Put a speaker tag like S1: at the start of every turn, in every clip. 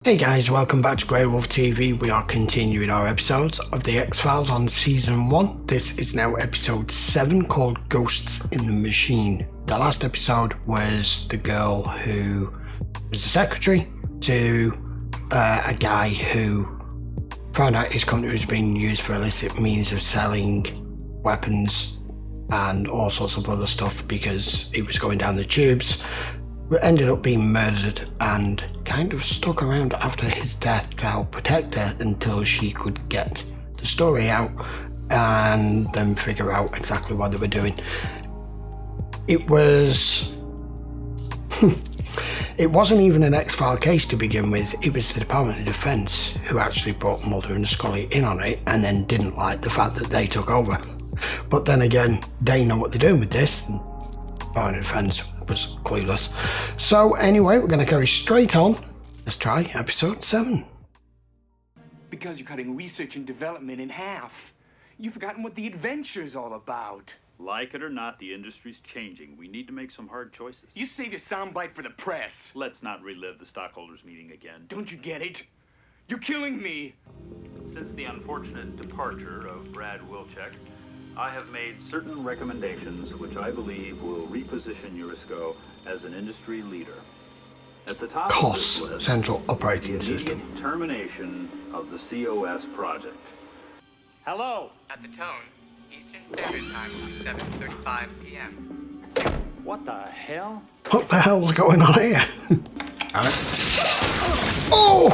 S1: Hey guys, welcome back to GreyWolf TV. We are continuing our episodes of the X-Files on Season 1. This is now episode 7 called Ghosts in the Machine. The last episode was the girl who was the secretary to a guy who found out his company was being used for illicit means of selling weapons and all sorts of other stuff because he was going down the tubes. Ended up being murdered and kind of stuck around after his death to help protect her until she could get the story out and then figure out exactly what they were doing. It wasn't even an X-File case to begin with. It was the Department of Defense who actually brought Mulder and Scully in on it and then didn't like the fact that they took over. But then again, they know what they're doing with this. Department of Defense was clueless. So anyway, we're going to carry straight on. Let's try episode 7.
S2: Because you're cutting research and development in half. You've forgotten what the adventure's all about.
S3: Like it or not, the industry's changing. We need to make some hard choices.
S2: You save your soundbite for the press.
S3: Let's not relive the stockholders meeting again.
S2: Don't you get it? You're killing me.
S3: Since the unfortunate departure of Brad Wilczek, I have made certain recommendations which I believe will reposition Urisco as an industry leader. At the top
S1: COS,
S3: of this list,
S1: Central Operating System.
S3: Termination of the COS project. Hello.
S4: At the tone, Eastern Standard Time, 7:35 p.m.
S3: What the hell?
S1: What the hell's going on here? Alright. Oh!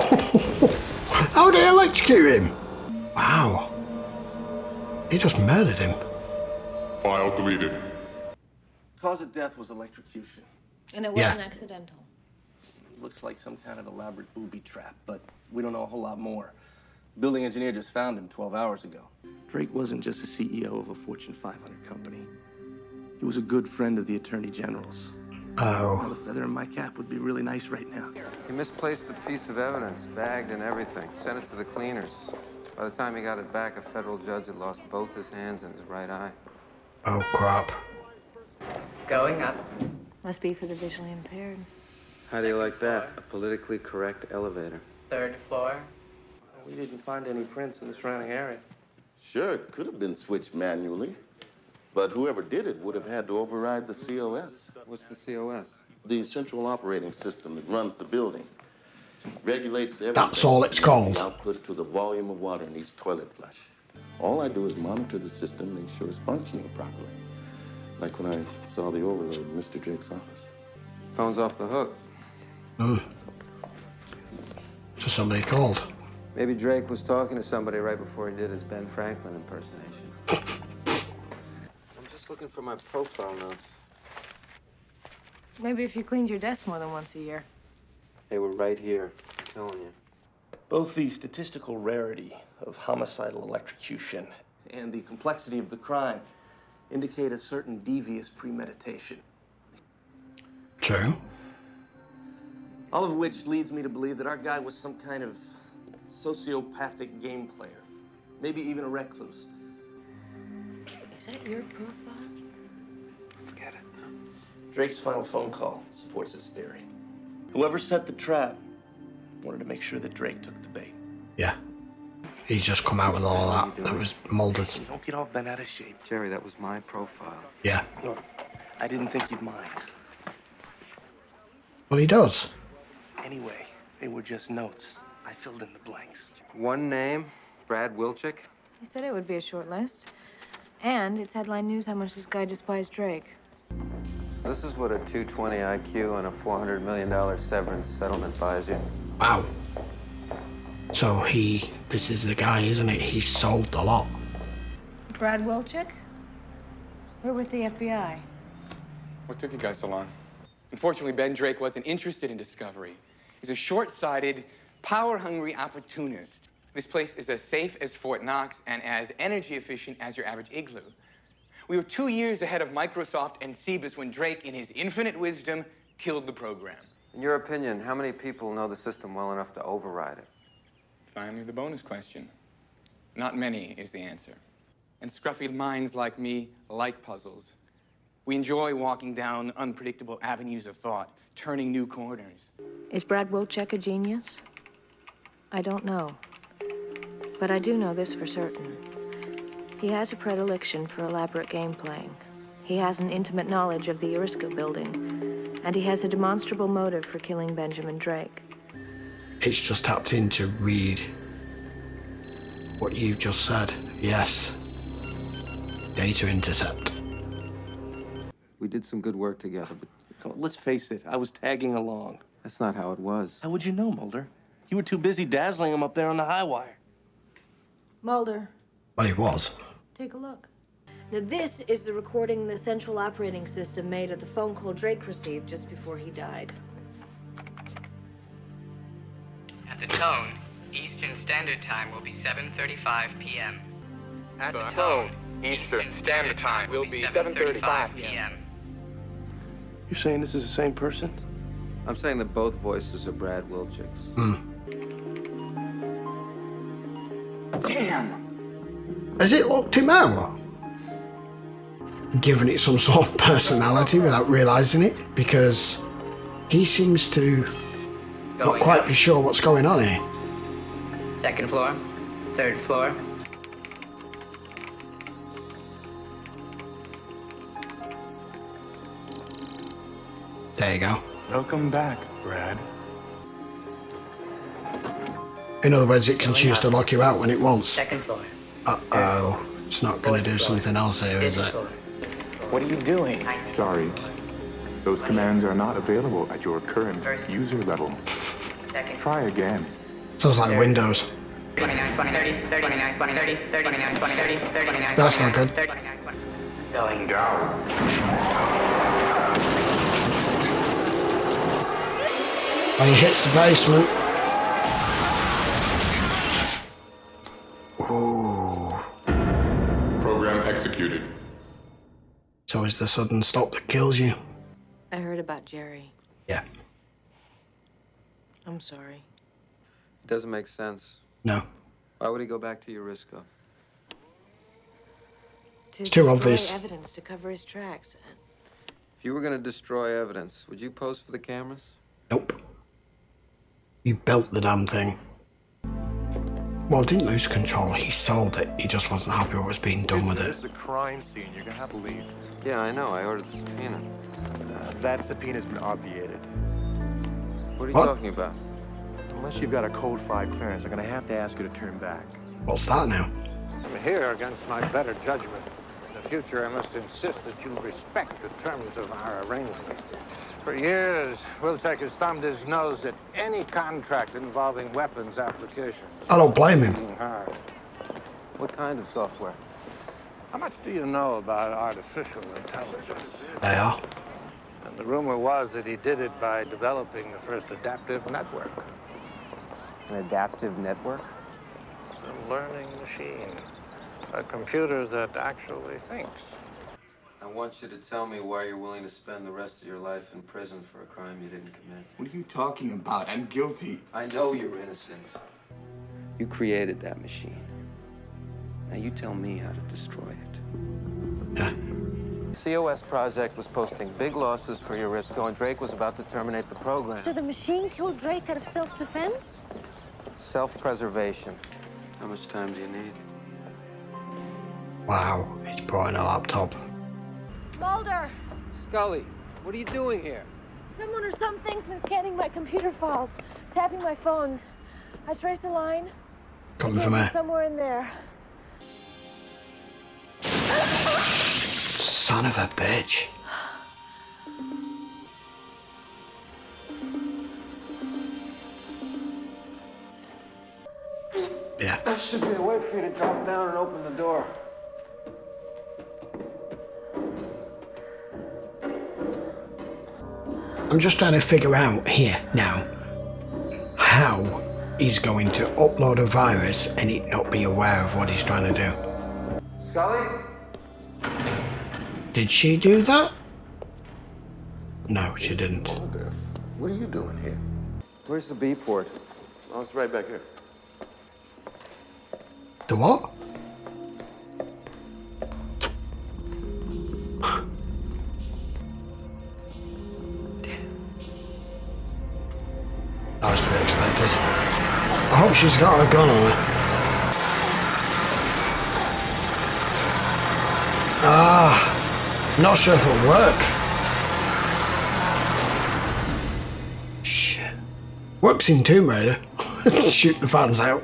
S1: How did they electrocute him? Wow. He just murdered him.
S5: File deleted.
S6: Cause of death was electrocution.
S7: And it wasn't accidental.
S6: Looks like some kind of elaborate booby trap, but we don't know a whole lot more. Building engineer just found him 12 hours ago. Drake wasn't just a CEO of a Fortune 500 company. He was a good friend of the Attorney General's.
S1: Oh.
S6: Well, a feather in my cap would be really nice right now.
S8: He misplaced the piece of evidence, bagged and everything. Sent it to the cleaners. By the time he got it back, a federal judge had lost both his hands and his right eye.
S1: Oh, crap.
S4: Going up.
S7: Must be for the visually impaired.
S8: How do you like that? A politically correct elevator.
S4: 3rd floor.
S6: We didn't find any prints in the surrounding area.
S9: Sure, it could have been switched manually, but whoever did it would have had to override the COS.
S8: What's the COS?
S9: The central operating system that runs the building. Regulates everything.
S1: That's all it's called.
S9: Output to the volume of water in each toilet flush. All I do is monitor the system, make sure it's functioning properly. Like when I saw the overload in Mr. Drake's office.
S8: Phone's off the hook.
S1: So somebody called.
S8: Maybe Drake was talking to somebody right before he did his Ben Franklin impersonation. I'm just looking for my profile notes.
S7: Maybe if you cleaned your desk more than once a year.
S8: They were right here, I'm telling you.
S6: Both the statistical rarity of homicidal electrocution and the complexity of the crime indicate a certain devious premeditation.
S1: True.
S6: All of which leads me to believe that our guy was some kind of sociopathic game player. Maybe even a recluse.
S7: Is that your profile?
S6: Forget it. Drake's final phone call supports this theory. Whoever set the trap wanted to make sure that Drake took the bait.
S1: Yeah. He's just come out with all of that. That was Mulder's.
S6: Don't get all bent out of shape.
S8: Jerry, that was my profile.
S1: Yeah.
S6: Look, I didn't think you'd mind.
S1: Well, he does.
S6: Anyway, they were just notes. I filled in the blanks.
S8: One name, Brad Wilczek.
S7: He said it would be a short list. And it's headline news how much this guy despised Drake.
S8: This is what a 220 IQ and a $400 million severance settlement buys you.
S1: Wow. So this is the guy, isn't it? He sold a lot.
S7: Brad Wilczek? We're with the FBI.
S10: What took you guys so long? Unfortunately, Ben Drake wasn't interested in discovery. He's a short-sighted, power-hungry opportunist. This place is as safe as Fort Knox and as energy efficient as your average igloo. We were 2 years ahead of Microsoft and Cebus when Drake, in his infinite wisdom, killed the program.
S8: In your opinion, how many people know the system well enough to override it?
S10: Finally, the bonus question. Not many is the answer. And scruffy minds like me like puzzles. We enjoy walking down unpredictable avenues of thought, turning new corners.
S7: Is Brad Wilczek a genius? I don't know. But I do know this for certain. He has a predilection for elaborate game playing. He has an intimate knowledge of the Urisco building, and he has a demonstrable motive for killing Benjamin Drake.
S1: It's just tapped in to read what you've just said. Yes. Data intercept.
S8: We did some good work together, but
S6: Come on, let's face it, I was tagging along.
S8: that's not how it was.
S6: How would you know, Mulder? You were too busy dazzling him up there on the high wire.
S7: Mulder,
S1: Well, he was.
S7: take a look. Now, this is the recording the central operating system made of the phone call Drake received just before he died.
S4: At the tone, Eastern Standard Time will be 7:35 p.m. At the tone, Eastern Standard Time will be 7:35 p.m.
S6: You're saying this is the same person?
S8: I'm saying that both voices are Brad Wilczek's.
S1: Damn! Has it locked him out? Given it some sort of personality without realising it? Because he seems to not quite be sure what's going on here.
S4: Second floor, third floor.
S1: There you go.
S2: Welcome back, Brad.
S1: In other words, it can choose to lock you out when it wants.
S4: Second floor.
S1: Uh-oh. It's not going to do something else here, is it?
S2: What are you doing?
S5: Sorry. Those commands are not available at your current user level. Try again.
S1: Sounds like Windows.
S4: 29, 20, 30, 39, 20, 30, 39, 20, 30, 39,
S1: That's not good.
S2: Going down.
S1: When he hits the basement. Ooh.
S5: Program executed.
S1: So it's the sudden stop that kills you.
S7: I heard about Jerry.
S1: Yeah.
S7: I'm sorry.
S8: It doesn't make sense.
S1: No.
S8: Why would he go back to Urisco?
S7: It's
S1: too obvious.
S7: Evidence to cover his tracks.
S8: If you were going to destroy evidence, would you pose for the cameras?
S1: Nope. You built the damn thing. Well, didn't lose control. He sold it. He just wasn't happy with what was being done with it.
S11: This is a crime scene. You're gonna have to leave.
S8: Yeah, I know. I ordered the subpoena.
S11: That subpoena's been obviated.
S8: What are you
S1: What?
S8: talking about?
S11: Unless you've got a Code 5 clearance, I'm gonna have to ask you to turn back.
S1: What's that now?
S12: I'm here against my better judgment. In the future, I must insist that you respect the terms of our arrangement. For years, Wilczek has thumbed his nose at any contract involving weapons applications.
S1: I don't blame him.
S12: Working hard.
S8: What kind of software?
S12: How much do you know about artificial intelligence?
S1: They are.
S12: And the rumor was that he did it by developing the first adaptive network.
S8: An adaptive network?
S12: It's a learning machine. A computer that actually thinks.
S8: I want you to tell me why you're willing to spend the rest of your life in prison for a crime you didn't commit.
S2: What are you talking about? I'm guilty.
S8: I know you're innocent. You created that machine. Now you tell me how to destroy it.
S1: Yeah.
S8: The COS project was posting big losses for Urisco, and Drake was about to terminate the program.
S7: So the machine killed Drake out of self-defense?
S8: Self-preservation. How much time do you need?
S1: Wow. He's brought in a laptop.
S7: Mulder!
S8: Scully, what are you doing here?
S7: Someone or something's been scanning my computer files, tapping my phones. I traced a line.
S1: Coming from here.
S7: Somewhere in there.
S1: Son of a bitch. Yeah.
S12: There should be a way for you to drop down and open the door.
S1: I'm just trying to figure out here now how he's going to upload a virus and it not be aware of what he's trying to do.
S8: Scully?
S1: Did she do that? No, she didn't.
S9: Mulder, what are you doing here?
S8: Where's the B port?
S9: Oh, it's right back here.
S1: The what? That was to be expected. I hope she's got a gun on her. Not sure if it'll work. Shit. Works in Tomb Raider. Shoot the fans out.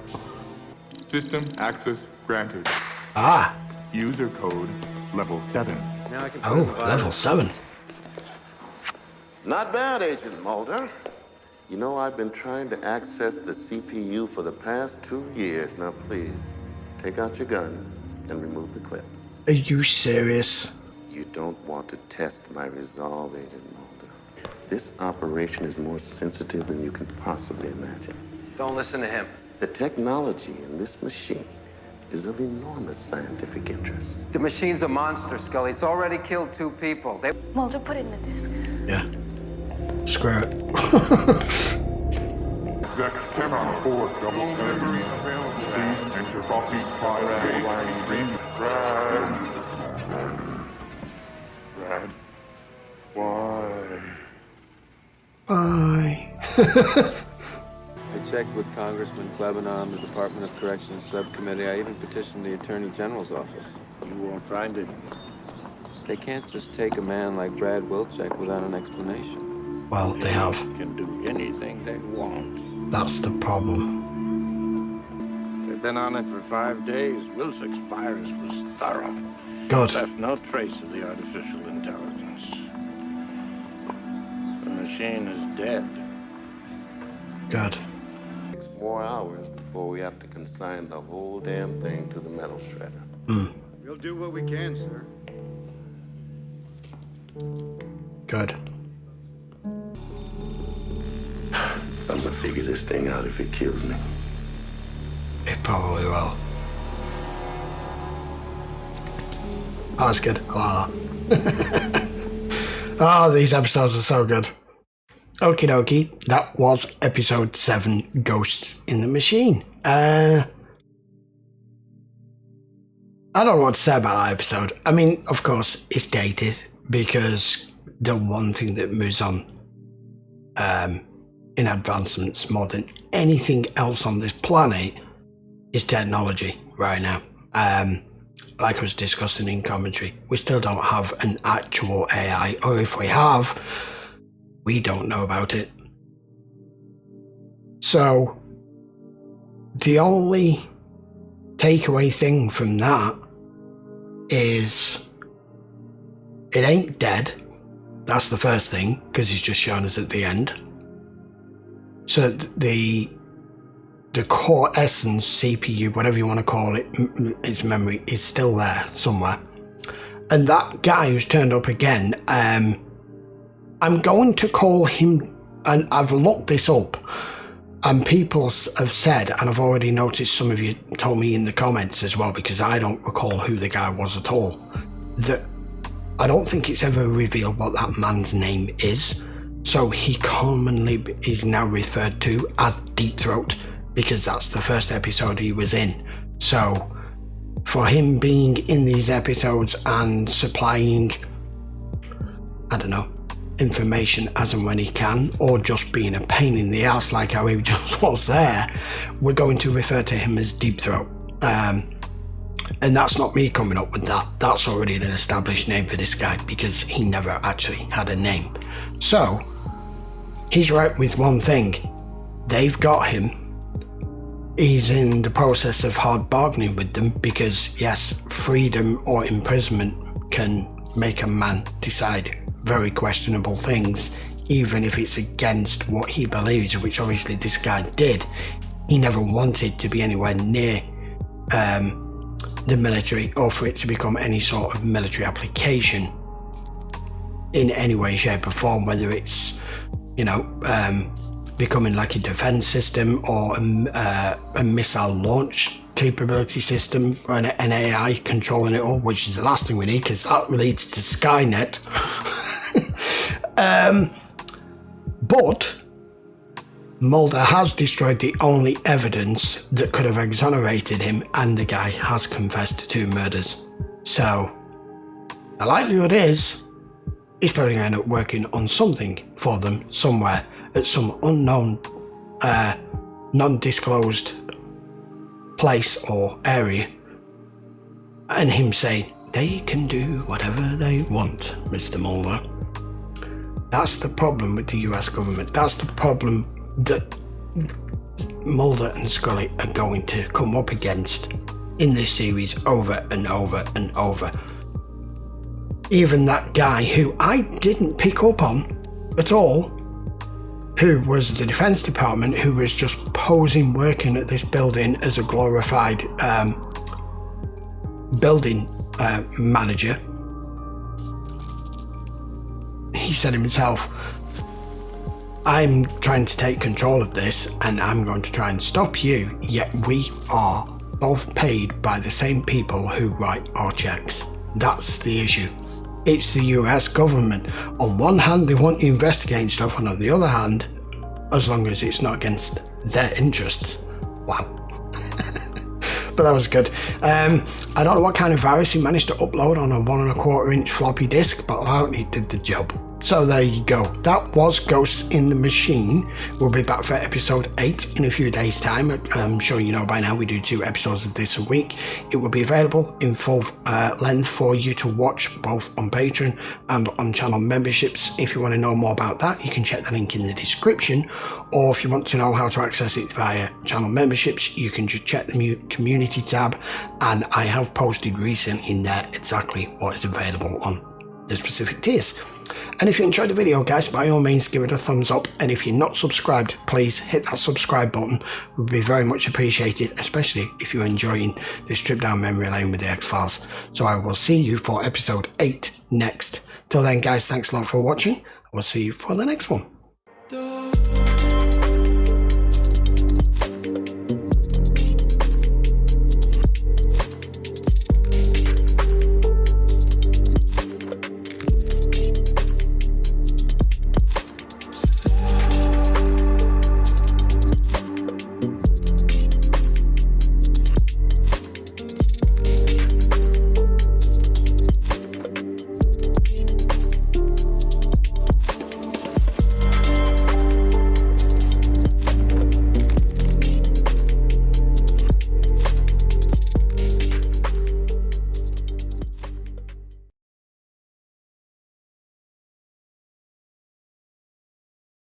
S5: System access granted. User code level 7.
S8: Now I can
S1: level 7.
S9: Not bad, Agent Mulder. You know, I've been trying to access the CPU for the past 2 years. Now, please, take out your gun and remove the clip.
S1: Are you serious?
S9: You don't want to test my resolve, Agent Mulder. This operation is more sensitive than you can possibly imagine.
S8: Don't listen to him.
S9: The technology in this machine is of enormous scientific interest.
S8: The machine's a monster, Scully. It's already killed 2 people.
S7: Mulder, put in the disc.
S1: Yeah. Screw it.
S5: Exec 10 on 4, double deliveries available. Please enter copies 5 stream. Brad. Why?
S1: Bye.
S8: I checked with Congressman Klebanon, the Department of Corrections subcommittee. I even petitioned the Attorney General's office.
S12: You won't find it.
S8: They can't just take a man like Brad Wilczek without an explanation.
S1: Well, they have.
S12: Can do anything they want.
S1: That's the problem.
S12: They've been on it for 5 days. Wilczek's virus was thorough.
S1: Good.
S12: Left no trace of the artificial intelligence. The machine is dead.
S1: Good.
S9: 6 more hours before we have to consign the whole damn thing to the metal shredder.
S13: We'll do what we can, sir.
S1: Good.
S9: I'm gonna figure this thing out if it kills me.
S1: It probably will. Oh, that's good. I like that. Oh, these episodes are so good. Okie dokie. That was episode 7, Ghosts in the Machine. I don't know what to say about that episode. I mean, of course, it's dated because the one thing that moves on in advancements more than anything else on this planet is technology right now. Like I was discussing in commentary, we still don't have an actual AI, or if we have, we don't know about it. So the only takeaway thing from that is it ain't dead. That's the first thing, because he's just shown us at the end. So the core essence, CPU, whatever you want to call it, its memory is still there somewhere. And that guy who's turned up again, I'm going to call him, and I've looked this up, and people have said, and I've already noticed some of you told me in the comments as well, because I don't recall who the guy was at all, that I don't think it's ever revealed what that man's name is. So he commonly is now referred to as Deep Throat, because that's the first episode he was in. So for him being in these episodes and supplying, I don't know, information as and when he can, or just being a pain in the ass like how he just was there, we're going to refer to him as Deep Throat. And that's not me coming up with that. That's already an established name for this guy, because he never actually had a name. So he's right with one thing. They've got him. He's in the process of hard bargaining with them, because yes, freedom or imprisonment can make a man decide very questionable things, even if it's against what he believes, which obviously this guy did. He never wanted to be anywhere near the military, or for it to become any sort of military application in any way, shape or form, whether it's, you know, becoming like a defense system, or a missile launch capability system, or an AI controlling it all, which is the last thing we need, because that leads to Skynet. But Mulder has destroyed the only evidence that could have exonerated him, and the guy has confessed to 2 murders. So the likelihood is he's probably going to end up working on something for them somewhere at some unknown non-disclosed place or area, and him saying they can do whatever they want, Mr. Mulder. That's the problem with the US government. That's the problem that Mulder and Scully are going to come up against in this series over and over and over. Even that guy who I didn't pick up on at all, who was the Defense Department, who was just posing working at this building as a glorified building manager. He said himself, I'm trying to take control of this and I'm going to try and stop you, yet we are both paid by the same people who write our checks. That's the issue. It's the US government. On one hand, they want you investigating stuff, and on the other hand, as long as it's not against their interests. Wow. But that was good. I don't know what kind of virus he managed to upload on a 1 1/4 inch floppy disk, but apparently it did the job. So there you go. That was Ghosts in the Machine. We'll be back for episode 8 in a few days' time. I'm sure you know by now we do 2 episodes of this a week. It will be available in full length for you to watch both on Patreon and on channel memberships. If you want to know more about that, you can check the link in the description. Or if you want to know how to access it via channel memberships, you can just check the community tab. And I have posted recently in there exactly what is available on the specific tiers. And if you enjoyed the video, guys, by all means give it a thumbs up, and if you're not subscribed, please hit that subscribe button. It would be very much appreciated, especially if you're enjoying this trip down memory lane with the X-Files. So I will see you for episode 8 next. Till then, guys, thanks a lot for watching. I will see you for the next one.